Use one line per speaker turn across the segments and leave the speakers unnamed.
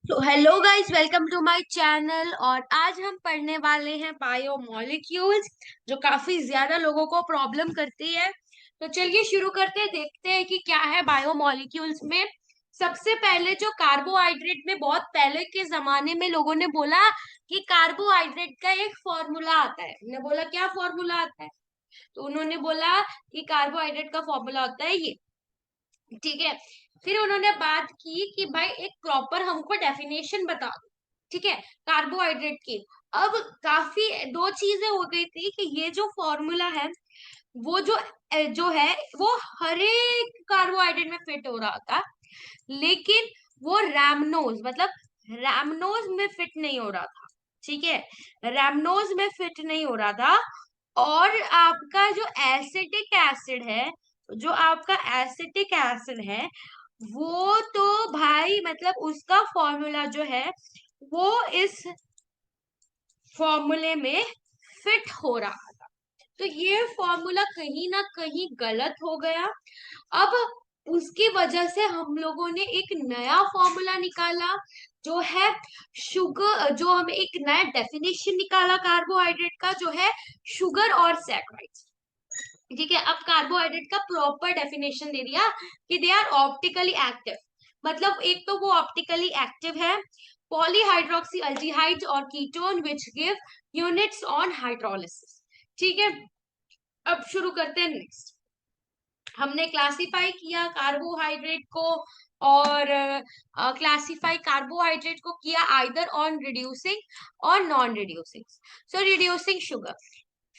तो hello guys, welcome to my channel. और आज हम पढ़ने वाले हैं बायोमोलिक्यूल्स, जो काफी ज्यादा लोगों को प्रॉब्लम करती है। तो चलिए शुरू करते हैं, देखते हैं कि क्या है बायोमोलिक्यूल्स में। सबसे पहले जो कार्बोहाइड्रेट में बहुत पहले के जमाने में लोगों ने बोला कि कार्बोहाइड्रेट का एक फॉर्मूला आता है। उन्होंने बोला क्या फॉर्मूला आता है? तो उन्होंने बोला कि कार्बोहाइड्रेट का फॉर्मूला होता है ये। ठीक है। फिर उन्होंने बात की कि भाई एक प्रॉपर हमको डेफिनेशन बता दो। ठीक है, कार्बोहाइड्रेट की। अब काफी दो चीजें हो गई थी कि ये जो फॉर्मूला है वो जो है वो हर एक कार्बोहाइड्रेट में फिट हो रहा था, लेकिन वो रैमनोज मतलब रैमनोज में फिट नहीं हो रहा था। ठीक है, रैमनोज में फिट नहीं हो रहा था। और आपका जो एसिटिक एसिड है, जो आपका एसिटिक एसिड है वो तो भाई मतलब उसका फॉर्मूला जो है वो इस फॉर्मूले में फिट हो रहा था। तो ये फॉर्मूला कहीं ना कहीं गलत हो गया। अब उसकी वजह से हम लोगों ने एक नया फॉर्मूला निकाला, जो है शुगर, जो हमें एक नया डेफिनेशन निकाला कार्बोहाइड्रेट का, जो है शुगर और सैकराइड्स। ठीक है, अब कार्बोहाइड्रेट का प्रॉपर डेफिनेशन दे दिया कि दे आर ऑप्टिकली एक्टिव। मतलब एक तो वो ऑप्टिकली एक्टिव है, पॉलीहाइड्रोक्सी अल्डिहाइड और ketone which give units on hydrolysis. ठीक है, अब शुरू करते हैं नेक्स्ट। हमने क्लासिफाई किया कार्बोहाइड्रेट को, और क्लासिफाई कार्बोहाइड्रेट को किया आइदर ऑन रिड्यूसिंग और नॉन रिड्यूसिंग। सो रिड्यूसिंग शुगर,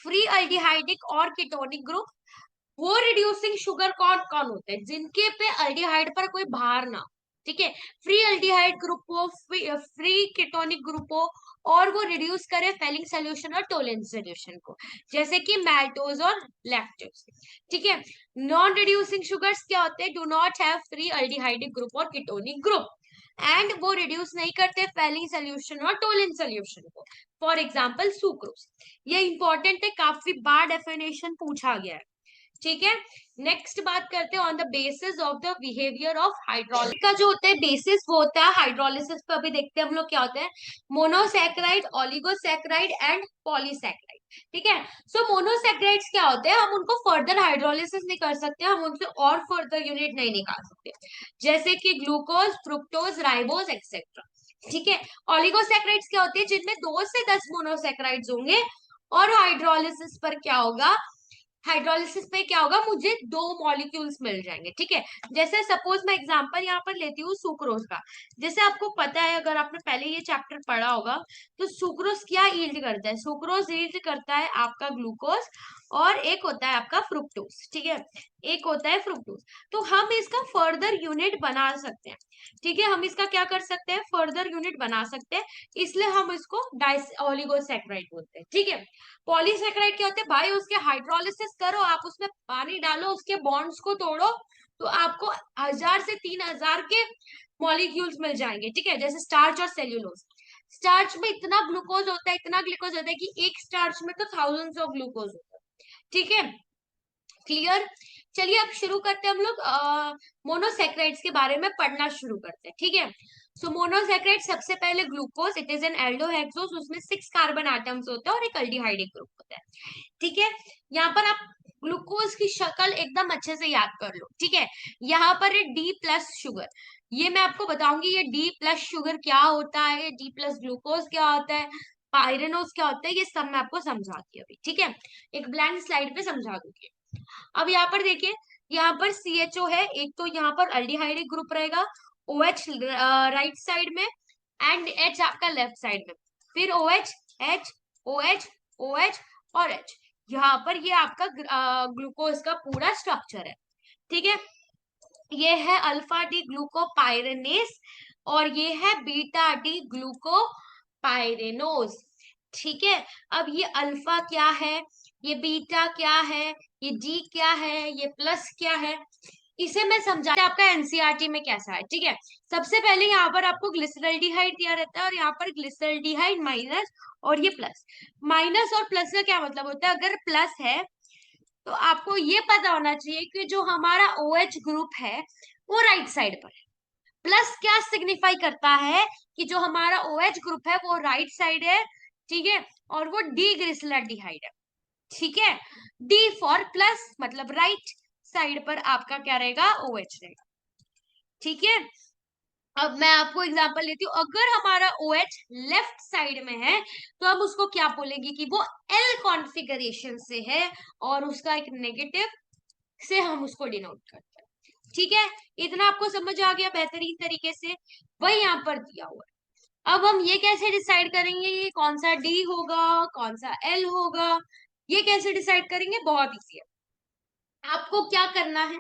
फ्री अल्डिहाइडिक और कीटोनिक ग्रुप। वो रिड्यूसिंग शुगर कौन कौन होते हैं? जिनके पे अल्डिहाइड पर कोई भार ना हो। ठीक है, फ्री अल्डिहाइड ग्रुप हो, फ्री कीटोनिक ग्रुप हो, और वो रिड्यूस करे फेलिंग सोल्यूशन और टोलेंट सोल्यूशन को, जैसे कि मैल्टोज और लैक्टोज। ठीक है, नॉन रिड्यूसिंग शुगर्स क्या होते हैं? Do not have free aldehydic group और कीटोनिक ग्रुप, एंड वो रिड्यूस नहीं करते फेलिंग सोल्यूशन और टोलेंट सोल्यूशन को। For example sucrose. ये इंपॉर्टेंट है, काफी बार डेफिनेशन पूछा गया है। ठीक है, नेक्स्ट बात करते हैं on the basis of the behaviour of hydrolysis का जो होता है बेसिस, वो होता है हाइड्रोलिसिस पर। अभी देखते हैं हम लोग क्या होता है। Monosaccharide, oligosaccharide and polysaccharide. ठीक है, सो मोनोसैकेराइड्स क्या होते हैं? हम उनको फर्दर हाइड्रोलिसिस नहीं कर सकते, हम उनसे और फर्दर यूनिट नहीं निकाल सकते, जैसे कि ग्लूकोज, फ्रुक्टोज, राइबोज एक्सेट्रा। ठीक है, ओलिगोसैकेराइड्स क्या होते हैं? जिनमें 2 से 10 मोनोसैकेराइड्स होंगे, और हाइड्रोलिसिस पर क्या होगा? हाइड्रोलिसिस पे क्या होगा? मुझे 2 मॉलिक्यूल्स मिल जाएंगे। ठीक है, जैसे सपोज मैं एग्जांपल यहाँ पर लेती हूँ सुक्रोज का। जैसे आपको पता है, अगर आपने पहले ये चैप्टर पढ़ा होगा, तो सुक्रोज क्या यील्ड करता है? सुक्रोज यील्ड करता है आपका ग्लूकोज, और एक होता है आपका फ्रुक्टोज। ठीक है, एक होता है फ्रुक्टोज। तो हम इसका फर्दर यूनिट बना सकते हैं। ठीक है, हम इसका क्या कर सकते हैं? फर्दर यूनिट बना सकते हैं, इसलिए हम इसको डाइस ओलिगोसैकेराइड बोलते हैं। ठीक है, पॉलीसेकेराइड क्या होते हैं भाई? उसके हाइड्रोलिसिस करो, आप उसमें पानी डालो, उसके बॉन्ड्स को तोड़ो, तो आपको 1000 से 3000 के मॉलिक्यूल्स मिल जाएंगे। ठीक है, जैसे स्टार्च और सेल्यूलोज। स्टार्च में इतना ग्लूकोज होता है, इतना ग्लूकोज होता है कि एक स्टार्च में तो थाउजेंड्स ऑफ ग्लूकोज होता है। ठीक है, क्लियर। चलिए अब शुरू करते हैं हम लोग, मोनोसेक्राइड्स के बारे में पढ़ना शुरू करते हैं। ठीक है, सो मोनोसेक्राइड सबसे पहले glucose, it is an aldohexose, उसमें 6 कार्बन एटम्स होते हैं और एक अल्डिहाइडिक ग्रुप होता है। ठीक है, यहाँ पर आप ग्लूकोज की शक्ल एकदम अच्छे से याद कर लो। ठीक है, यहाँ पर है डी प्लस शुगर। ये मैं आपको बताऊंगी ये डी प्लस शुगर क्या होता है, डी प्लस ग्लूकोज क्या होता है, पायरेनोज क्या होता है, ये सब मैं आपको समझाती हूँ अभी। ठीक है, एक ब्लैंक स्लाइड पे समझा दूंगी। अब यहाँ पर देखिए, यहाँ पर CHO है, एक तो यहाँ पर अल्डिहाइडिक ग्रुप रहेगा, OH राइट साइड में, एंड H आपका लेफ्ट साइड में, फिर OH, H, OH, OH और H। यहाँ पर ये आपका ग्लूकोज का पूरा स्ट्रक्चर है। ठीक है, ये है अल्फा डी ग्लूकोपाइरेनेस, और ये है बीटा डी ग्लूकोपाइरेनोज। ठीक है, अब ये अल्फा क्या है, ये बीटा क्या है, ये डी क्या है, ये प्लस क्या है, इसे मैं समझाती हूँ। आपका एनसीईआरटी में कैसा है। ठीक है, सबसे पहले यहाँ पर आपको ग्लिसरल्डिहाइड दिया रहता है, और यहाँ पर ग्लिसरल्डिहाइड माइनस, और ये प्लस। माइनस और प्लस का क्या मतलब होता है? अगर प्लस है तो आपको ये पता होना चाहिए कि जो हमारा OH ग्रुप है वो राइट साइड पर है, प्लस क्या सिग्निफाई करता है कि जो हमारा OH ग्रुप है वो राइट साइड है, ठीक है, और वो डी ग्लिसरॉल्डिहाइड है, ठीक है। डी फॉर प्लस, मतलब राइट साइड पर आपका क्या रहेगा, OH रहेगा, ठीक है। अब मैं आपको एग्जांपल लेती हूँ, अगर हमारा OH लेफ्ट साइड में है तो हम उसको क्या बोलेंगे कि वो L कॉन्फ़िगरेशन से है, और उसका एक नेगेटिव से हम उसको डिनोट करते हैं, ठीक है। इतना आपको समझ आ गया बेहतरीन तरीके से, वही यहाँ पर दिया हुआ है। अब हम ये कैसे डिसाइड करेंगे ये कौन सा डी होगा कौन सा एल होगा, ये कैसे डिसाइड करेंगे, बहुत इजी है। आपको क्या करना है,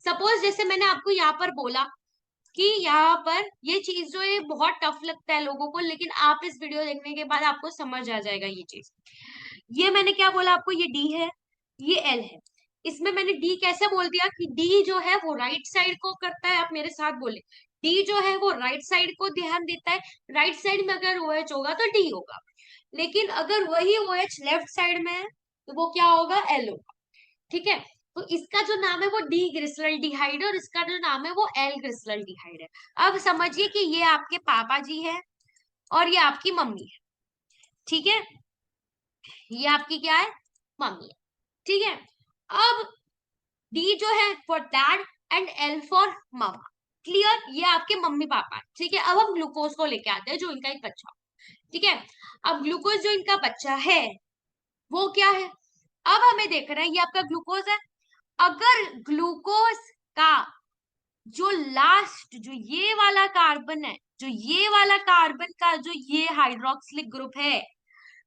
सपोज जैसे मैंने आपको यहाँ पर बोला कि यहाँ पर ये चीज जो है बहुत टफ लगता है लोगों को, लेकिन आप इस वीडियो देखने के बाद आपको समझ आ जाएगा ये चीज। ये मैंने क्या बोला आपको, ये डी है, ये एल है। इसमें मैंने डी कैसे बोल दिया कि डी जो है वो राइट साइड को करता है, आप मेरे साथ बोले, डी जो है वो राइट साइड को ध्यान देता है। राइट साइड में अगर OH होगा तो डी होगा, लेकिन अगर वही OH लेफ्ट साइड में है तो वो क्या होगा, एल होगा, ठीक है। तो इसका जो नाम है वो डी ग्लिसरॉल्डिहाइड है, और इसका जो नाम है वो एल ग्लिसरॉल्डिहाइड है। अब समझिए कि ये आपके पापा जी है और ये आपकी मम्मी है, ठीक है, ये आपकी क्या है, मम्मी है, ठीक है। अब डी जो है for dad and L for mama, clear, ये आपके मम्मी पापा है, ठीक है। अब हम ग्लूकोज को लेके आते हैं जो इनका एक बच्चा, ठीक है। अब ग्लूकोज जो इनका बच्चा है वो क्या है, अब हमें देखना है, ये आपका ग्लूकोज है। अगर ग्लूकोज का जो लास्ट, जो ये वाला कार्बन है, जो ये वाला कार्बन का जो ये हाइड्रोक्सिलिक ग्रुप है,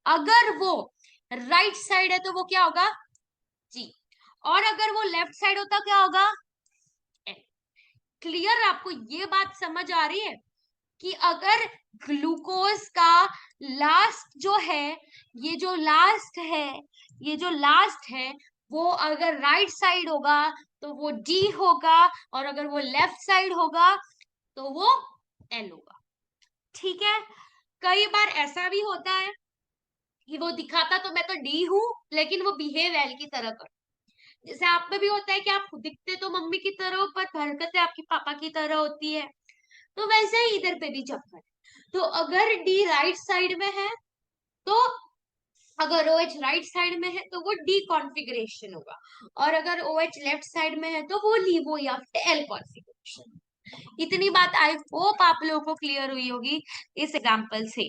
अगर वो राइट साइड है तो वो क्या होगा, जी, और अगर वो लेफ्ट साइड होता क्या होगा, एन। क्लियर, आपको ये बात समझ आ रही है कि अगर ग्लूकोज का लास्ट जो है, ये जो लास्ट है, ये जो लास्ट है, वो अगर राइट साइड होगा तो वो डी होगा, और अगर वो लेफ्ट साइड होगा तो वो एल होगा, ठीक है। कई बार ऐसा भी होता है कि वो दिखाता तो मैं तो डी हूं, लेकिन वो बिहेव एल की तरह कर, जैसे आप में भी होता है कि आप दिखते तो मम्मी की तरह हो पर हरकतें आपकी पापा की तरह होती है, तो वैसे ही इधर पे भी चक्कर है। तो अगर डी राइट साइड में है तो, अगर OH राइट साइड में है तो वो डी कॉन्फ़िगरेशन होगा, और अगर OH लेफ्ट साइड में है तो वो LIVO या फिर एल कॉन्फ़िगरेशन। इतनी बात आई होप आप लोगों को क्लियर हुई होगी इस एग्जांपल से,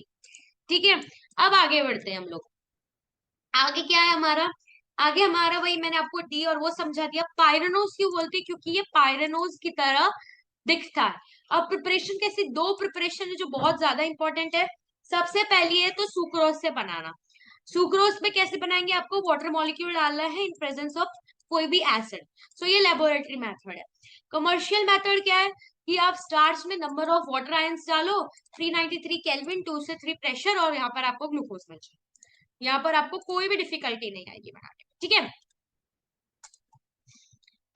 ठीक है। अब आगे बढ़ते हैं हम लोग, आगे क्या है हमारा, आगे हमारा वही मैंने आपको डी और वो समझा दिया। पायरेनोज क्यों बोलते हैं, क्योंकि ये पायरेनोज की तरह दिखता है। अब प्रिपरेशन कैसे, दो प्रिपरेशन है जो बहुत ज्यादा इंपॉर्टेंट है। सबसे पहली है तो सुक्रोज से बनाना। सुक्रोज में कैसे बनाएंगे, आपको वाटर मॉलिक्यूल डालना है इन प्रेजेंस ऑफ कोई भी एसिड, सो ये लेबोरेटरी मेथड है। कमर्शियल मेथड क्या है कि आप स्टार्च में नंबर ऑफ वाटर आयंस डालो, 393 केल्विन, 2 से 3 प्रेशर, और यहाँ पर आपको ग्लूकोज मिल जाए। यहाँ पर आपको कोई भी डिफिकल्टी नहीं आएगी बनाने में, ठीक है।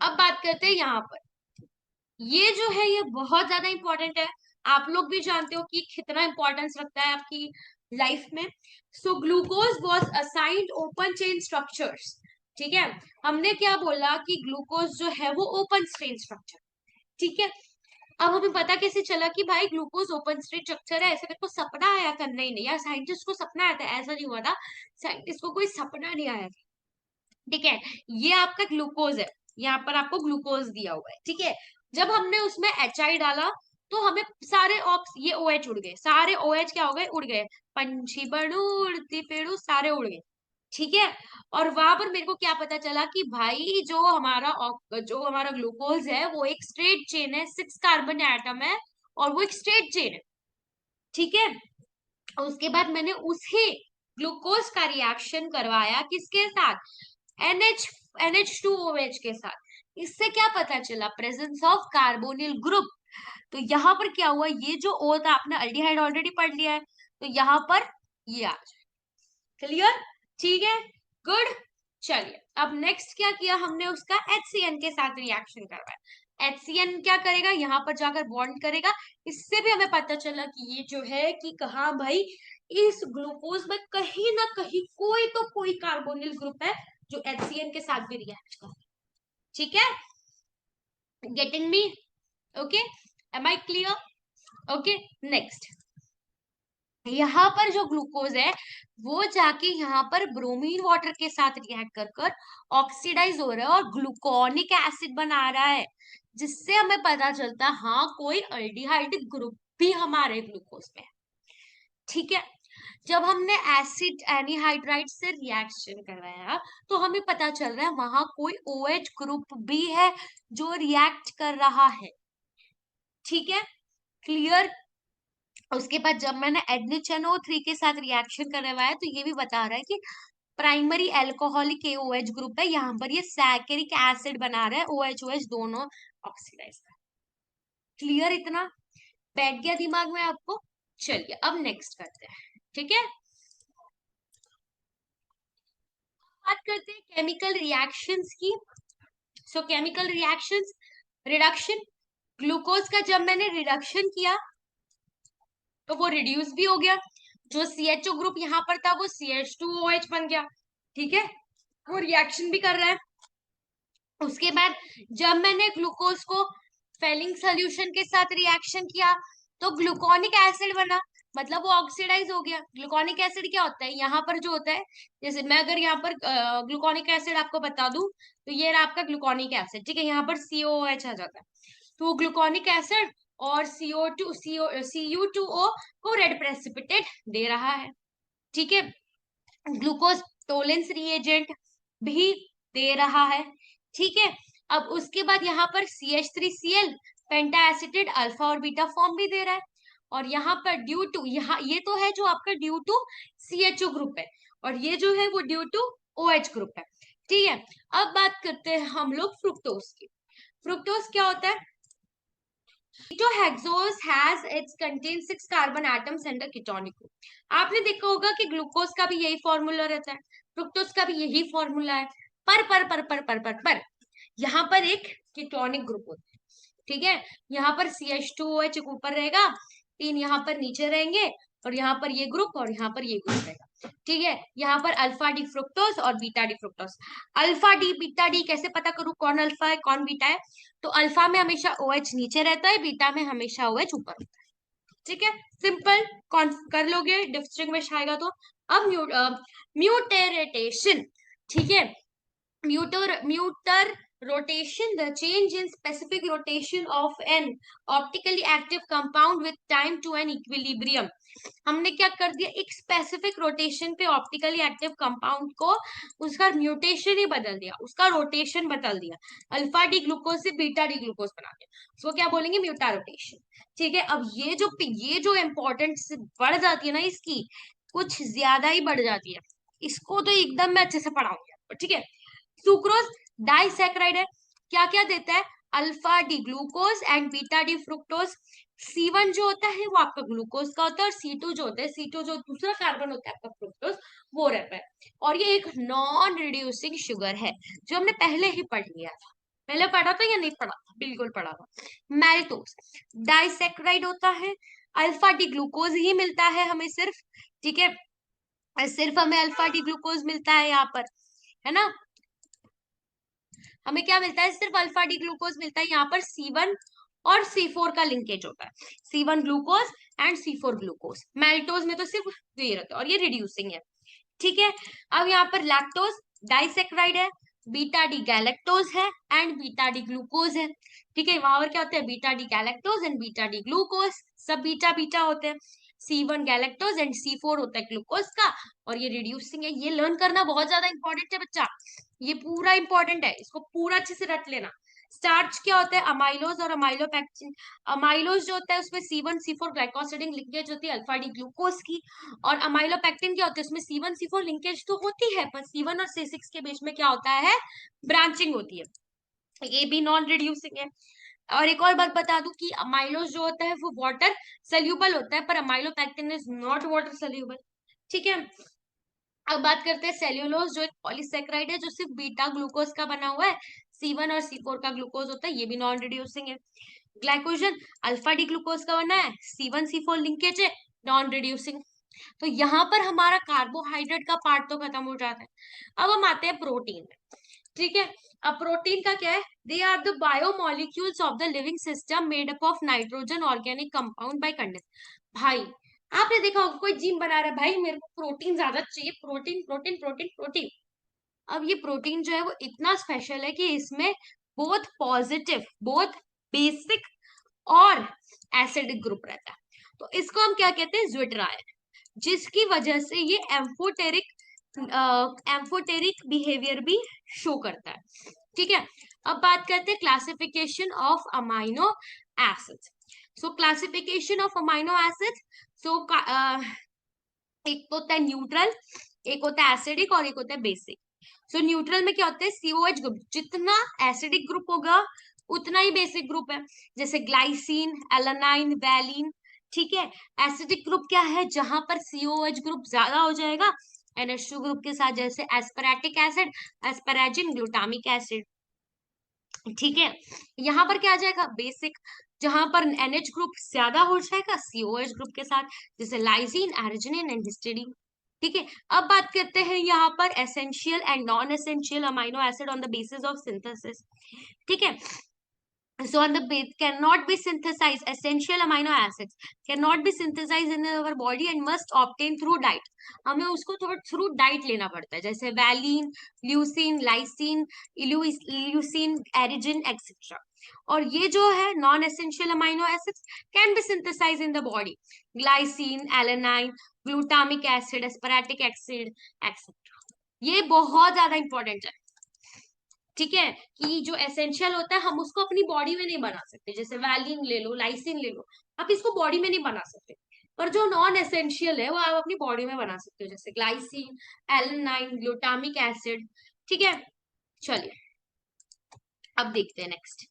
अब बात करते हैं यहाँ पर, ये जो है ये बहुत ज्यादा इंपॉर्टेंट है। आप लोग भी जानते हो कि कितना इंपॉर्टेंस रखता है आपकी लाइफ में। So glucose was assigned open chain structures, ठीक है। हमने क्या बोला कि ग्लूकोज जो है वो ओपन चेन स्ट्रक्चर, ठीक है। अब हमें पता कैसे चला कि भाई ग्लूकोज ओपन स्टेट स्ट्रक्चर है, ऐसे मेरे को सपना आया था, नहीं नहीं यार, साइंटिस्ट को सपना आया था, ऐसा नहीं हुआ था, साइंटिस्ट को कोई सपना नहीं आया था, ठीक है। ये आपका ग्लूकोज है, यहाँ पर आपको ग्लूकोज दिया हुआ है, ठीक है। जब हमने उसमें HI डाला तो हमें सारे ऑक्स, ये OH उड़ गए, सारे OH क्या हो गए, उड़ गए, पंछी बड़ू उड़ती पेड़ू सारे उड़ गए, ठीक है। और वहां पर मेरे को क्या पता चला कि भाई जो हमारा ग्लूकोज है वो एक स्ट्रेट चेन है, 6 कार्बन एटम है, और वो एक स्ट्रेट चेन है, ठीक है। और उसके बाद मैंने उसी ग्लूकोज का रिएक्शन करवाया किसके साथ, NH NH2OH के साथ। इससे क्या पता चला, प्रेजेंस ऑफ कार्बोनिल ग्रुप। तो यहाँ पर क्या हुआ, ये जो O था, आपने अल्डिहाइड ऑलरेडी पढ़ लिया है, तो यहाँ पर ये आ जाए, क्लियर, ठीक है, गुड। चलिए अब नेक्स्ट क्या किया हमने, उसका HCN के साथ रिएक्शन करवाया। HCN क्या करेगा, यहाँ पर जाकर बॉन्ड करेगा। इससे भी हमें पता चला कि ये जो है कि कहा भाई, इस ग्लूकोज में कहीं ना कहीं कोई तो कोई कार्बोनिल ग्रुप है जो HCN के साथ भी रिएक्ट कर, ठीक है, getting me, okay. Am I clear? Okay, next, यहाँ पर जो ग्लूकोज है वो जाके यहाँ पर ब्रोमीन वाटर के साथ रिएक्ट कर कर ऑक्सीडाइज हो रहा है और ग्लूकोनिक एसिड बना रहा है, जिससे हमें पता चलता है हाँ कोई अल्डिहाइड ग्रुप भी हमारे ग्लूकोज में है। ठीक है, जब हमने एसिड एनीहाइड्राइड से रिएक्शन करवाया तो हमें पता चल रहा है वहां कोई OH ग्रुप भी है जो रिएक्ट कर रहा है। ठीक है, क्लियर? उसके बाद जब मैंने NHNO3 के साथ रिएक्शन करवाया तो ये भी बता रहा है कि प्राइमरी एल्कोहलिक OH ग्रुप है, यहाँ पर ये सैकेरिक एसिड बना रहा है, OH OH दोनों ऑक्सीडाइज का। क्लियर? इतना बैठ गया दिमाग में आपको? चलिए अब नेक्स्ट करते हैं। ठीक है, बात करते हैं केमिकल रिएक्शंस की। सो केमिकल रिएक्शंस, रिडक्शन, ग्लूकोज का जब मैंने रिडक्शन किया तो वो रिड्यूस भी हो गया, जो CHO ग्रुप यहाँ पर था वो CH2OH बन गया। ठीक है, वो रिएक्शन भी कर रहा है। उसके बाद जब मैंने ग्लूकोज को फेलिंग सोल्यूशन के साथ रिएक्शन किया तो ग्लूकोनिक एसिड बना, मतलब वो ऑक्सीडाइज हो गया। ग्लूकोनिक एसिड क्या होता है, यहाँ पर जो होता है, जैसे मैं अगर यहाँ पर ग्लूकोनिक एसिड आपको बता दूं तो ये रहा आपका ग्लूकोनिक एसिड। ठीक है, यहाँ पर COOH आ जाता है, तो ग्लूकोनिक एसिड और Cu2O को रेड प्रेसिपिटेट दे रहा है। ठीक है, ग्लूकोज टोलेंस रिएजेंट भी दे रहा है। ठीक है, अब उसके बाद यहाँ पर CH3Cl पेंटा एसिटेट अल्फा और बीटा फॉर्म भी दे रहा है, और यहाँ पर ड्यू टू, यहाँ ये तो है जो आपका ड्यू टू CHO ग्रुप है, और ये जो है वो ड्यू टू OH ग्रुप है। ठीक है, अब बात करते हैं हम लोग फ्रुक्टोज की। फ्रुक्टोज क्या होता है? Ketohexose has its contains 6 carbon atoms and ketonic group. आपने देखा होगा कि ग्लूकोज का भी यही फॉर्मूला रहता है, फ्रुक्टोज का भी यही फॉर्मूला है, पर यहाँ पर एक कीटोनिक ग्रुप होता है। ठीक है, यहाँ पर CH2OH ऊपर रहेगा, 3 यहाँ पर नीचे रहेंगे, और यहाँ पर ये ग्रुप और यहाँ पर ये ग्रुप रहेगा। ठीक है, यहाँ पर अल्फा डी फ्रुक्टोज और beta D fructose. Alpha D beta D कैसे पता करूं कौन अल्फा है कौन बीटा है? तो अल्फा में हमेशा OH नीचे रहता है, बीटा में हमेशा OH ऊपर होता है। ठीक है, सिंपल, कौन कर लोगे डिस्टिंग्विश आएगा तो। अब म्यूटेरेटेशन। ठीक है, म्यूटर rotation, the change in specific rotation of an optically active compound with time to an equilibrium। हमने क्या कर दिया, एक स्पेसिफिक रोटेशन पे ऑप्टिकली एक्टिव कंपाउंड को उसका म्यूटेशन ही बदल दिया, उसका रोटेशन बदल दिया, अल्फा डी ग्लूकोज से बीटा डी ग्लूकोज बना दिया, उसको क्या बोलेंगे, म्यूटा रोटेशन। ठीक है, अब ये जो इम्पोर्टेंस बढ़ जाती है ना इसकी, कुछ ज्यादा ही बढ़ जाती है, इसको तो एकदम मैं अच्छे से पढ़ाऊंगी आपको। ठीक है, सुक्रोज डाइसैकेराइड है, क्या क्या देता है, alpha D glucose and beta D fructose. C1 जो होता है वो आपका ग्लूकोज का होता है, और C2 जो होता है, C2 जो दूसरा कार्बन होता है आपका फ्रुक्टोज, वो रहता है। और ये एक नॉन रिड्यूसिंग शुगर है, जो हमने पहले ही पढ़ लिया था। पहले पढ़ा था या नहीं पढ़ा था? बिल्कुल पढ़ा था। मैल्टोज डाइसैकेराइड होता है, अल्फा डी ग्लूकोज ही मिलता है हमें सिर्फ। ठीक है, सिर्फ हमें अल्फा डी ग्लूकोज मिलता है यहाँ पर, है ना, हमें क्या मिलता है, सिर्फ अल्फा डी ग्लूकोज मिलता है। यहाँ पर C1 और C4 का लिंकेज होता है, C1 glucose and C4 glucose. मेल्टोज में तो सिर्फ ये रहता है, और ये रिड्यूसिंग है। ठीक है, अब यहाँ पर लैक्टोज डाइसेक्राइड है, बीटा डी गैलेक्टोज है एंड बीटा डी ग्लूकोज है। ठीक है, वहां पर क्या होता है, beta D galactose and beta D glucose, सब बीटा बीटा होते हैं। C1 गैलेक्टोज एंड C4 होता है ग्लूकोज का, और ये रिड्यूसिंग है। ये लर्न करना बहुत ज्यादा इंपॉर्टेंट है बच्चा, ये पूरा इंपॉर्टेंट है, इसको पूरा अच्छे से रट लेना। स्टार्च क्या होता है, अमाइलोज और अमाइलोपेक्टिन। अमाइलोज जो होता है उसमें C1 C4 ग्लाइकोसिडिक लिंकेज होती है अल्फा डी ग्लूकोज की, और अमाइलोपेक्टिन क्या होता है उसमें C1 C4 लिंकेज तो होती है, पर C1 और C6 के बीच में क्या होता है, ब्रांचिंग होती है, ये भी नॉन रिड्यूसिंग है। और एक और बात बता दूं कि अमाइलोज जो होता है वो वाटर सोल्यूबल होता है, पर amylopectin is not water soluble. ठीक है, अब बात करते हैं सेल्यूलोज, जो एक पॉलीसेक्राइड है जो सिर्फ बीटा ग्लूकोज का बना हुआ है, C1 और C4 का ग्लूकोज होता है, ये भी नॉन रिड्यूसिंग है। ग्लाइकोजन अल्फा डी ग्लूकोज का बना है, C1 C4 लिंकेज है, नॉन रिड्यूसिंग। तो यहाँ पर हमारा कार्बोहाइड्रेट का पार्ट तो खत्म हो जाता है। अब हम आते हैं प्रोटीन में। ठीक है। अब प्रोटीन का क्या है, they are the biomolecules of the living system made up of nitrogen organic compound by condense. भाई आपने देखा होगा कोई जिम बना रहा है, भाई मेरे को प्रोटीन ज्यादा चाहिए, प्रोटीन प्रोटीन प्रोटीन प्रोटीन। अब ये प्रोटीन जो है वो इतना स्पेशल है कि इसमें बहुत पॉजिटिव, बहुत बेसिक और एसिडिक ग्रुप रहता है। तो इसको हम क्या कहते हैं, ज्विटरायन, जिसकी वजह से ये एम्फोटेरिक बिहेवियर भी शो करता है। ठीक है। अब बात करते हैं classification of amino acids. So classification of amino acids, so एक तो होता है न्यूट्रल, एक होता है एसिडिक और एक होता है बेसिक। सो न्यूट्रल में क्या होता है, सीओएच ग्रुप, जितना एसिडिक ग्रुप होगा उतना ही बेसिक ग्रुप है, जैसे ग्लाइसिन, एलानाइन, वैलिन। ठीक है। एसिडिक ग्रुप क्या है, जहां पर सीओएच ग्रुप ज्यादा हो जाएगा NH2 ग्रुप के साथ, जैसे एस्पेरेटिक एसिड, एस्पेराजिन, ग्लूटामिक एसिड। ठीक है। यहाँ पर क्या आ जाएगा, बेसिक, जहां पर NH ग्रुप ज्यादा हो जाएगा COH ग्रुप के साथ, जैसे लाइसिन, अर्जिनिन एंड हिस्टीडीन। ठीक है। अब बात करते हैं यहाँ पर essential and non essential amino acid on the basis of synthesis. ठीक है। So on the base cannot be synthesized, essential amino acids cannot be synthesized in our body and must obtain through diet. हमें उसको through diet लेना पड़ता है, जैसे valine, leucine, lysine, leucine, arginine etcetera. और ये जो है non essential amino acids can be synthesize in the body, glycine, alanine, glutamic acid, aspartic acid etcetera. ये बहुत ज्यादा इंपॉर्टेंट है। ठीक है। कि जो एसेंशियल होता है हम उसको अपनी बॉडी में नहीं बना सकते, जैसे वैलिन ले लो, लाइसिन ले लो, आप इसको बॉडी में नहीं बना सकते। पर जो नॉन एसेंशियल है वो आप अपनी बॉडी में बना सकते हो, जैसे ग्लाइसिन, एलेनाइन, ग्लूटामिक एसिड। ठीक है। चलिए अब देखते हैं नेक्स्ट।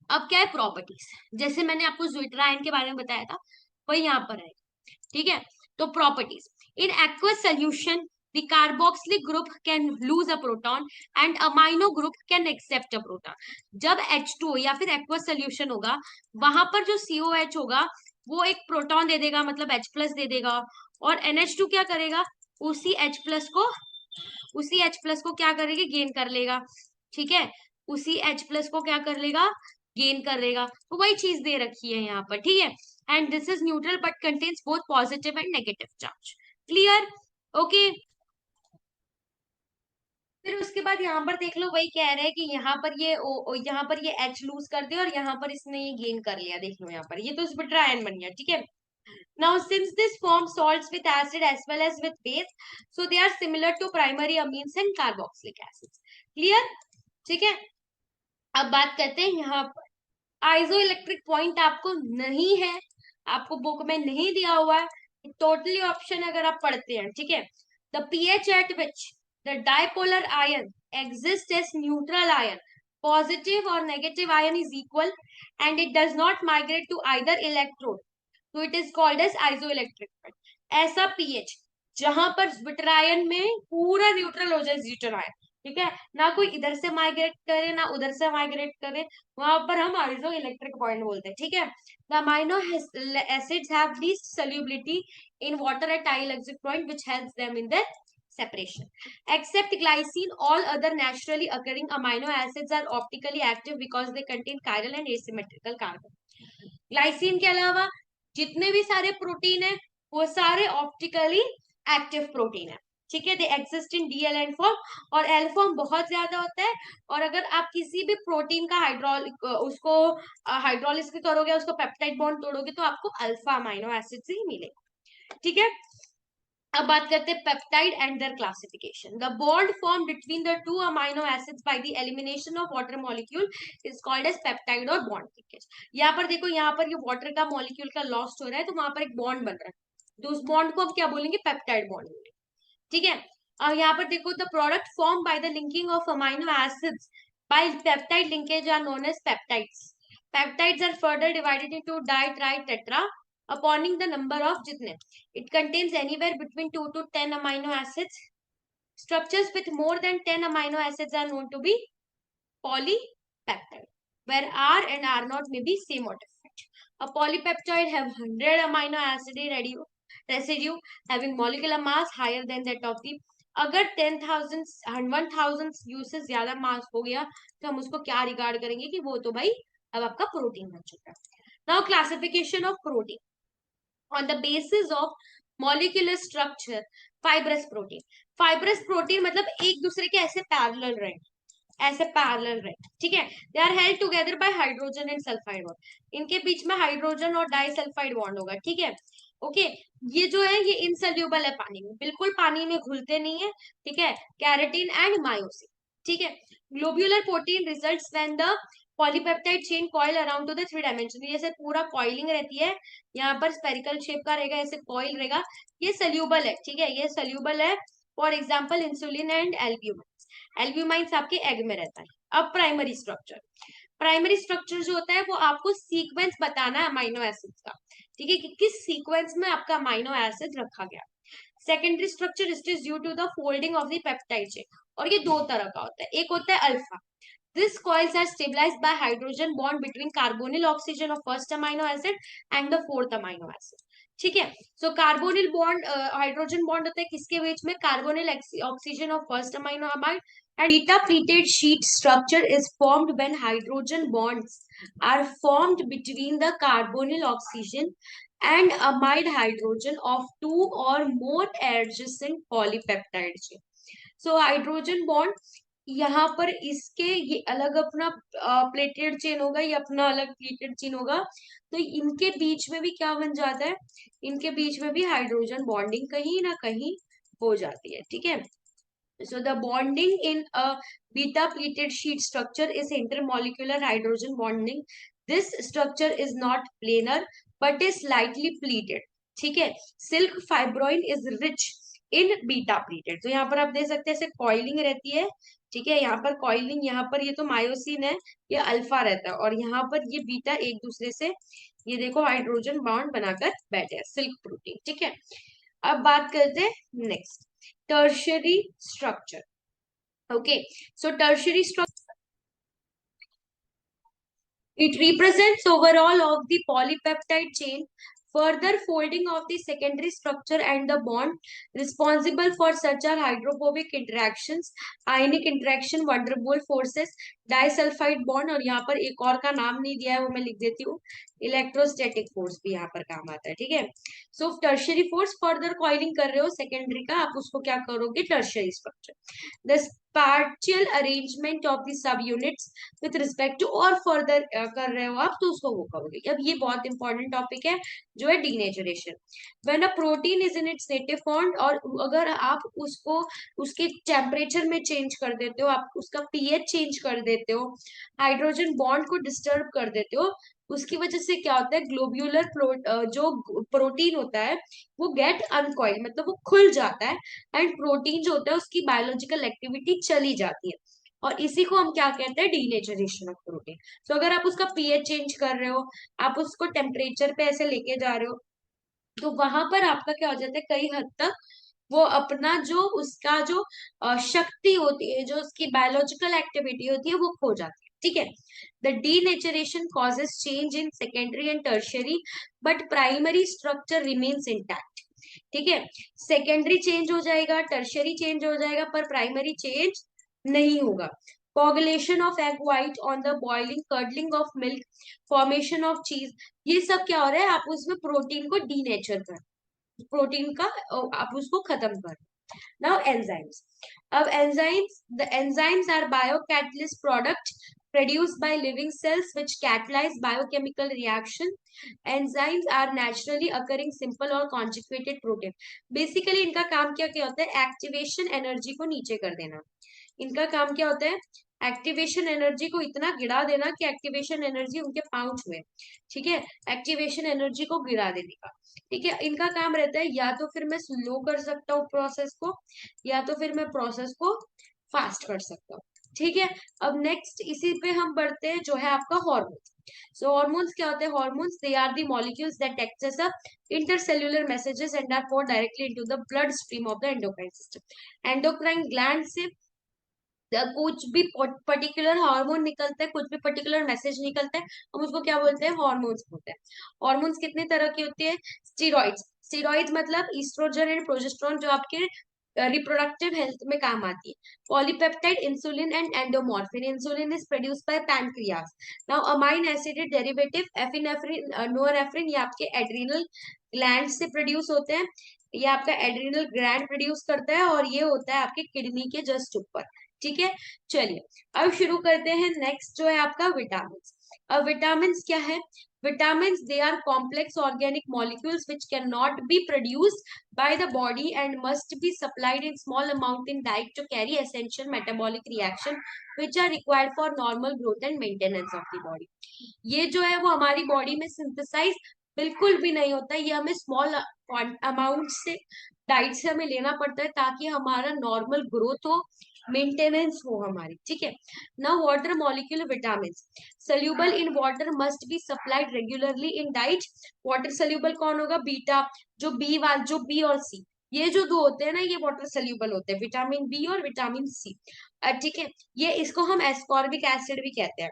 अब क्या है प्रॉपर्टीज, जैसे मैंने आपको ज्विटरायन के बारे में बताया था वही यहाँ पर है। ठीक है। तो properties, in aqueous solution the carboxylic group can lose a proton and amino group can accept a proton। जब H2 या फिर aqueous solution होगा वहां पर जो COH होगा वो एक प्रोटॉन दे देगा, मतलब H प्लस दे देगा, और NH2 क्या करेगा, उसी H प्लस को क्या करेगा, गेन कर लेगा। ठीक है। उसी H प्लस को क्या कर लेगा, गेन कर लेगा। तो वही चीज दे रखी है यहाँ पर। ठीक है। And this is neutral but contains both positive and negative charge. Clear. Okay. फिर उसके बाद यहाँ पर देख लो, वही कह रहे हैं कि यहाँ पर ये H लूज कर दिया और यहाँ पर इसने ये गेन कर लिया। देख लो यहाँ पर ये तो इस पर ट्रायन बन गया। ठीक है। Now since this form salts with acid as well as with base, so they are similar to primary amines and carboxylic acids. Clear? ठीक है। अब बात करते हैं यहाँ पर आइसो इलेक्ट्रिक पॉइंट आपको नहीं है, आपको बुक में नहीं दिया हुआ है, टोटली ऑप्शन अगर आप पढ़ते हैं। ठीक है। The pH at which the dipolar ion exists as neutral ion, positive or negative ion is equal and it does not migrate to either electrode, तो it is called as isoelectric point. ऐसा pH जहां पर ज्विटरायन में पूरा neutral हो जाए ज्विटरायन, ठीक है, ना कोई इधर से माइग्रेट करे ना उधर से माइग्रेट करे, वहां पर हम आइसो इलेक्ट्रिक पॉइंट बोलते हैं। ठीक है। The amino acids have least solubility in water at high electric point which helps them in their separation. Except glycine, all other naturally occurring amino acids are optically active because they contain chiral and asymmetrical carbon. Glycine के अलावा जितने भी सारे protein है वो सारे optically active protein है। ठीक है। They exist in DL and form, और एल फॉर्म बहुत ज्यादा होता है। और अगर आप किसी भी प्रोटीन का हाइड्रोलिस करोगे, उसको पेप्टाइड बॉन्ड तोड़ोगे तो आपको अल्फा अमाइनो एसिड ही मिलेगा। ठीक है। अब बात करते हैं peptide and their classification. The bond form between the two amino acids by the elimination of water molecule is called as peptide और बॉन्ड लिंकेज। यहाँ पर देखो, यहाँ पर ये वाटर का मॉलिक्यूल का लॉस्ट हो रहा है तो वहां पर एक बॉन्ड बन रहा है, तो उस बॉन्ड को हम क्या बोलेंगे, पेप्टाइड बॉन्ड बोलेंगे। ठीक है। और यहाँ पर देखो, the product form by the linking of amino acids by peptide linkage are known as peptides. Peptides are further divided into di, tri, tetra upon the number of जितने, it contains anywhere between 2 to 10 amino acids. Structures with more than 10 amino acids are known to be polypeptide, where R and R naught may be same or different. A polypeptide have 100 amino acid residue having molecular mass higher than that of the अगर 10,000 1,000 use से ज्यादा मास हो गया तो हम उसको क्या regard करेंगे कि वो तो भाई अब आपका प्रोटीन बन चुका है। Now classification of protein on the basis of molecular structure. Fibrous protein मतलब एक दूसरे के ऐसे पैरेलल रहे, ऐसे पैरेलल रहे, ठीक है। They are held together by hydrogen and sulphide bond, इनके बीच में हाइड्रोजन और डाइसल्फाइड बॉन्ड होगा, ठीक है। ओके, ये जो है ये इनसोल्यूबल है पानी में, बिल्कुल पानी में घुलते नहीं है, ठीक है। कैरेटिन एंड मायोसिन, ठीक है। Globular protein results when the polypeptide chain coil around two the three dimension, जैसे पूरा कॉइलिंग रहती है, यहाँ पर स्पेरिकल शेप का रहेगा, ऐसे कॉइल रहेगा, ये सोल्यूबल है, ठीक है, ये सोल्यूबल है। For example insulin and albumin, albumin आपके एग में रहता है। अब प्राइमरी स्ट्रक्चर जो होता है वो आपको सीक्वेंस बताना है अमाइनो एसिड्स का, ठीक है, कि किस सीक्वेंस में आपका अमाइनो एसिड रखा गया। Secondary structure is due to the folding of the peptide chain, और ये दो तरह का होता है, एक होता है alpha, these coils are stabilized by hydrogen bond between carbonyl oxygen of first amino acid and the fourth amino acid, ठीक है। सो कार्बोनिल बॉन्ड हाइड्रोजन बॉन्ड होता है किसके बीच में, carbonyl oxygen of first amino amide, and beta pleated sheet structure is formed when hydrogen bonds are formed between the carbonyl oxygen and amide hydrogen of two or more adjacent polypeptide chain. So hydrogen bond यहाँ पर इसके ये अलग अपना plated chain होगा, ये अपना अलग प्लेटेड चेन होगा, तो इनके बीच में भी क्या बन जाता है, इनके बीच में भी हाइड्रोजन बॉन्डिंग कहीं ना कहीं हो जाती है, ठीक है। So the bonding in a beta pleated sheet structure is intermolecular hydrogen bonding. This structure is not planar but is slightly pleated. ठीक है, silk fibroin is rich in beta pleated. तो यहाँ पर आप देख सकते हैं ऐसे कॉइलिंग रहती है, ठीक है, यहाँ पर कॉइलिंग, यहाँ पर ये तो मायोसिन है, ये अल्फा रहता है, और यहाँ पर ये बीटा एक दूसरे से ये देखो हाइड्रोजन बॉन्ड बनाकर बैठे हैं, सिल्क प्रोटीन, ठीक है। अब बात करते हैं next, tertiary structure. Okay, so tertiary structure, it represents overall of the polypeptide chain, further folding of the secondary structure and the bond responsible for such are hydrophobic interactions, ionic interaction, van der Waals forces, disulfide bond, और यहाँ पर एक और का नाम नहीं दिया है वो मैं लिख देती हूँ, इलेक्ट्रोस्टैटिक फोर्स भी यहाँ पर काम आता है, ठीक है। So tertiary force, further coiling कर रहे हो सेकेंडरी का, आप उसको क्या करोगे, tertiary structure. The spatial arrangement of the subunits with respect to, और फर्दर कर रहे हो आप तो उसको वो करोगे। अब ये बहुत इंपॉर्टेंट टॉपिक है जो है denaturation. When a protein is in its native form, और अगर आप उसको उसके टेम्परेचर में चेंज कर देते हो, आप उसका पीएच चेंज कर देते हो, हाइड्रोजन बॉन्ड को डिस्टर्ब कर देते हो, उसकी वजह से क्या होता है, ग्लोब्यूलर जो प्रोटीन होता है वो गेट अनकॉइल, मतलब वो खुल जाता है, एंड प्रोटीन जो होता है उसकी बायोलॉजिकल एक्टिविटी चली जाती है, और इसी को हम क्या कहते हैं, डीनेचरेशन ऑफ प्रोटीन। तो अगर आप उसका पीएच चेंज कर रहे हो, आप उसको टेम्परेचर पे ऐसे लेके जा रहे हो, तो वहां पर आपका क्या हो जाता है, कई हद तक वो अपना जो उसका जो शक्ति होती है, जो उसकी बायोलॉजिकल एक्टिविटी होती है वो खो जाती है, ठीक है। The denaturation causes change in secondary and tertiary but primary structure remains intact, ठीक है। सेकेंडरी चेंज हो जाएगा, टर्शियरी चेंज हो जाएगा, पर प्राइमरी चेंज नहीं होगा। Coagulation of egg white on the boiling, curdling of milk, formation of चीज, ये सब क्या हो रहा है, आप उसमें प्रोटीन को डीनेचर कर, प्रोटीन का आप उसको खत्म कर। नाउ एंजाइम्स, अब enzymes, the enzymes are biocatalyst product produced by living cells which catalyze biochemical reaction. Enzymes are naturally occurring simple or conjugated protein. Basically इनका काम क्या क्या होता है, एक्टिवेशन एनर्जी को नीचे कर देना, इनका काम क्या होता है, एक्टिवेशन एनर्जी को इतना गिरा देना कि एक्टिवेशन एनर्जी उनके पाउच में, ठीक है, एक्टिवेशन एनर्जी को गिरा देने का, ठीक है। इनका काम रहता है या तो फिर मैं स्लो कर सकता हूँ प्रोसेस को, या तो फिर मैं प्रोसेस को फास्ट कर सकता हूँ, ठीक है। अब नेक्स्ट इसी पे हम बढ़ते हैं जो है आपका हार्मोन्स। सो हार्मोन्स क्या होते हैं, hormones they are the molecules that access a intercellular messages and are poured directly into the blood stream of the endocrine system. Endocrine gland से कुछ भी पर्टिकुलर हार्मोन निकलता है, कुछ भी पर्टिकुलर मैसेज निकलता है, हम उसको क्या बोलते हैं, हार्मोन्स बोलते हैं। हार्मोन्स कितने तरह की होती है, स्टीरॉइड्स, स्टीरॉइड्स मतलब ईस्ट्रोजन एंड प्रोजेस्टेरोन जो आपके रिप्रोडक्टिव हेल्थ में काम आती है। Polypeptide, insulin and endomorphin. Insulin is produce by pancreas. Now amine acid derivative epinephrine, norepinephrine, ये आपके एड्रिनल ग्लैंड से प्रोड्यूस होते हैं। ये आपका एड्रिनल ग्लैंड प्रोड्यूस करता है और ये होता है आपके किडनी के जस्ट ऊपर। ठीक है, चलिए अब शुरू करते हैं। नेक्स्ट जो है आपका विटामिन। अब विटामिन क्या है? Vitamins, they are complex organic molecules which cannot be produced by the body and must be supplied in small amount in diet to carry essential metabolic reaction which are required for normal growth and maintenance of the body. ये जो है वो हमारी body में synthesise बिल्कुल भी नहीं होता है। ये हमें स्मॉल अमाउंट से डाइट से हमें लेना पड़ता है ताकि हमारा नॉर्मल ग्रोथ हो, मेंटेनेंस हो हमारी। ठीक है, now water molecular vitamin soluble in water must be supplied regularly in diet. Water soluble कौन होगा? बीटा, जो बी और सी, ये जो दो होते हैं ना, ये वाटर soluble होते हैं, विटामिन बी और विटामिन सी। ठीक है, ये इसको हम एस्कॉर्बिक एसिड भी कहते हैं।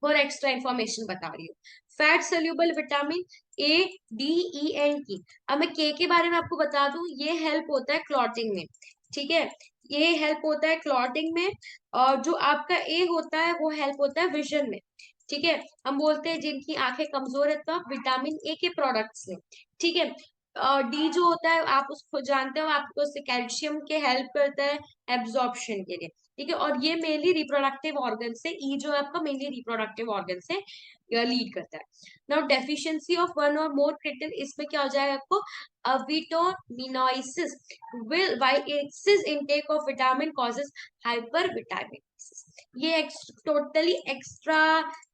और एक्स्ट्रा इंफॉर्मेशन बता रही हूँ। Fat soluble vitamin A, D, E and की। अब मैं के बारे में आपको बता दूं, ये हेल्प होता है क्लॉटिंग में। ठीक है, ये हेल्प होता है क्लॉटिंग में। और जो आपका ए होता है वो हेल्प होता है विजन में। ठीक है, हम बोलते हैं जिनकी आंखें कमजोर है तो आप विटामिन ए के प्रोडक्ट्स लें। ठीक है, डी जो होता है आप उसको जानते हो, आपको उससे कैल्शियम के हेल्प करता है एब्जॉर्प्शन के लिए। ठीक है, और ये मेनली रिप्रोडक्टिव ऑर्गन से, ई जो है आपका मेनली रिप्रोडक्टिव ऑर्गन से लीड करता है। नाउ डेफिशिएंसी ऑफ वन और मोर क्रिएटिन, इसमें क्या हो जाएगा आपको? Vitaminosis will by excess intake of vitamin causes hypervitamin. ये टोटली एक्स्ट्रा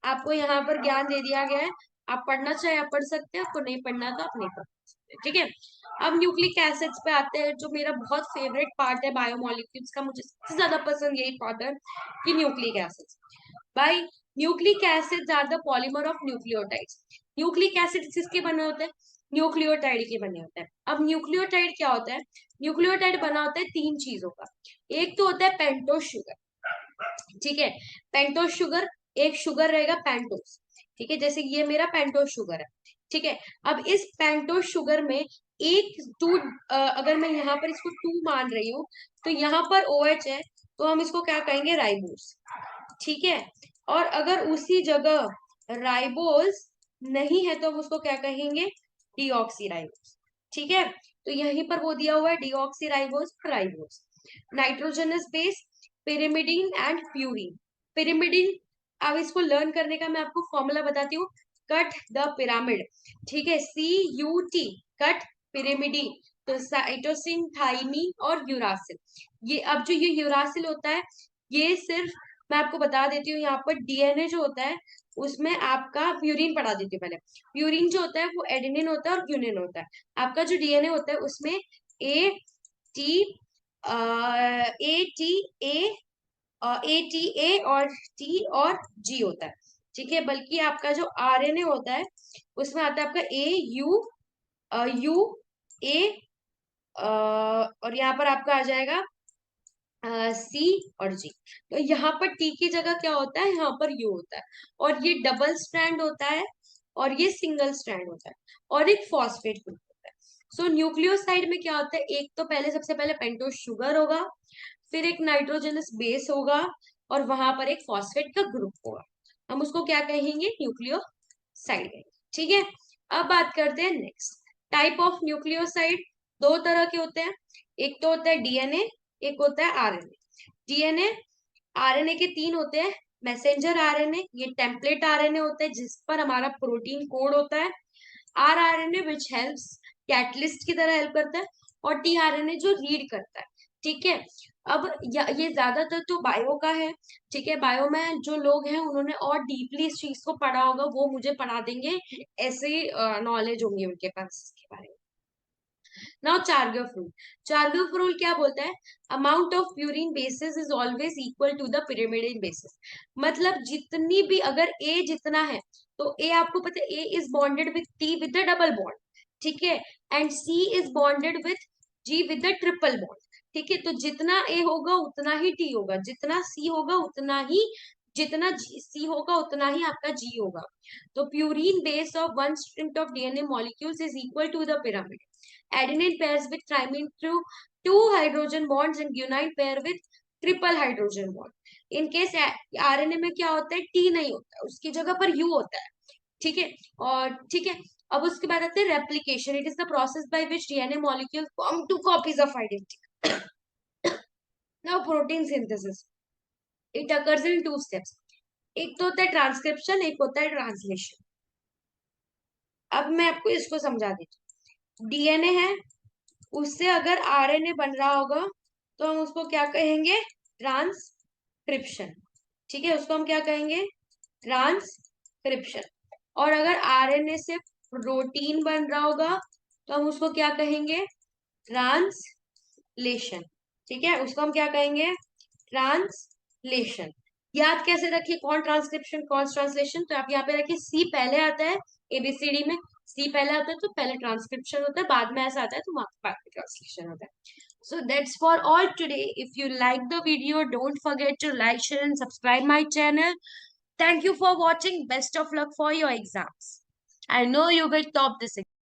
आपको यहाँ पर ज्ञान दे दिया गया है। आप पढ़ना चाहे आप पढ़ सकते हैं, आपको नहीं पढ़ना तो आप नहीं पढ़ सकते। ठीक है, अब न्यूक्लिक एसिड्स पे आते हैं, जो मेरा बहुत फेवरेट पार्ट है बायोमोलिक्यूल्स का। मुझे सबसे ज्यादा पसंद यही पार्ट है कि nucleic acids. By nucleic acids are the polymer of nucleotides. Nucleic acid किसके बने होते हैं? न्यूक्लियोटाइड के बने होते हैं। अब न्यूक्लियोटाइड क्या होता है? न्यूक्लियोटाइड बना होता है तीन चीजों का। एक तो होता है पेंटोस शुगर। ठीक है, पेंटोस शुगर, एक शुगर रहेगा पेंटोस। ठीक है, जैसे ये मेरा पेंटोस शुगर है। ठीक है, अब इस पेंटोस शुगर में एक टू, अगर मैं यहाँ पर इसको टू मान रही हूँ तो यहाँ पर OH है, तो हम इसको क्या कहेंगे? राइबोस। ठीक है, और अगर उसी जगह राइबोस नहीं है तो हम उसको क्या कहेंगे? डीऑक्सीराइबोस। ठीक है, तो यहीं पर वो दिया हुआ है deoxyribose, ribose. Nitrogenous base, pyrimidine and purine. Pyrimidine, अब इसको लर्न करने का मैं आपको फॉर्मूला बताती हूँ। Cut the pyramid. ठीक है, CUT, कट पिरिमिडीन। तो साइटोसिन, थाइमीन और यूरासिल। ये अब जो ये यूरासिल होता है, ये सिर्फ मैं आपको बता देती हूँ, यहाँ पर DNA जो होता है उसमें आपका प्यूरिन पढ़ा देती हूँ पहले। प्यूरिन जो होता है वो एडेनिन होता है और ग्यूनिन होता है। आपका जो DNA होता है उसमें टी ATA और T और G होता है। ठीक है, बल्कि आपका जो RNA होता है उसमें आता है आपका UA, और यहाँ पर आपका आ जाएगा C और G। तो यहाँ पर T की जगह क्या होता है? यहाँ पर U होता है। और ये डबल स्ट्रैंड होता है और ये सिंगल स्ट्रैंड होता है, और एक फॉस्फेट ग्रुप होता है। सो न्यूक्लियोसाइड में क्या होता है? एक तो पहले सबसे पहले पेंटोस शुगर होगा, फिर एक नाइट्रोजनस बेस होगा, और वहां पर एक फॉस्फेट का ग्रुप होगा। हम उसको क्या कहेंगे? न्यूक्लियोसाइड कहेंगे। ठीक है, अब बात करते हैं नेक्स्ट टाइप ऑफ न्यूक्लियोसाइड। दो तरह के होते हैं, एक तो होता है DNA, एक होता है RNA। DNA, RNA के तीन होते हैं। मैसेंजर RNA, ये टेम्पलेट RNA होता है जिस पर हमारा प्रोटीन कोड होता है। rRNA विच हेल्प्स, कैटलिस्ट की तरह हेल्प करता है। और tRNA जो रीड करता है। ठीक है, अब ये ज्यादातर तो बायो का है। ठीक है, बायो में जो लोग हैं उन्होंने और डीपली इस चीज को पढ़ा होगा, वो मुझे पढ़ा देंगे, ऐसे नॉलेज होंगी उनके पास इसके बारे में। Now Chargaff rule. Chargaff rule क्या बोलता है? Amount of purine bases is always equal to the pyramidal bases. मतलब जितनी भी, अगर ए जितना है तो ए, आपको पता है A is bonded with T with the double bond. ठीक है, and C is bonded with G with the triple bond. ठीक है, तो जितना ए होगा उतना ही टी होगा, जितना सी होगा उतना ही जितना सी होगा उतना ही आपका जी होगा। तो purine base of one string of DNA molecules is equal to the pyramid. Adenine pairs with thymine through two hydrogen bonds and guanine pair with triple hydrogen bond. In case RNA में क्या होता है, T नहीं होता है, उसकी जगह पर यू होता है। ठीक है, और ठीक है, अब उसके बाद आते हैं replication. It is the process by which DNA molecule form two copies of identity. Now protein synthesis, it occurs in two steps. एक तो होता है ट्रांसक्रिप्शन, एक होता है ट्रांसलेशन। अब मैं आपको इसको समझा देती हूँ। डीएनए है, उससे अगर आरएनए बन रहा होगा तो हम उसको क्या कहेंगे, ट्रांसक्रिप्शन। ठीक है, उसको हम क्या कहेंगे, ट्रांसक्रिप्शन। और अगर आरएनए से प्रोटीन बन रहा होगा तो हम उसको क्या कहेंगे, ट्रांसलेशन। ठीक है, उसको हम क्या कहेंगे, ट्रांसलेशन। याद कैसे रखिए, कौन ट्रांसक्रिप्शन कौन ट्रांसलेशन, तो आप यहाँ पे रखिए सी पहले आता है, एबीसीडी में सी पहले आता है तो पहले ट्रांसक्रिप्शन होता है, बाद में ऐसा आता है तो बाद में ट्रांसलेशन होता है। So that's for all today. If you like the video, don't forget to like, share, and subscribe my channel. Thank you for watching. Best of luck for your exams. I know you will top this exam.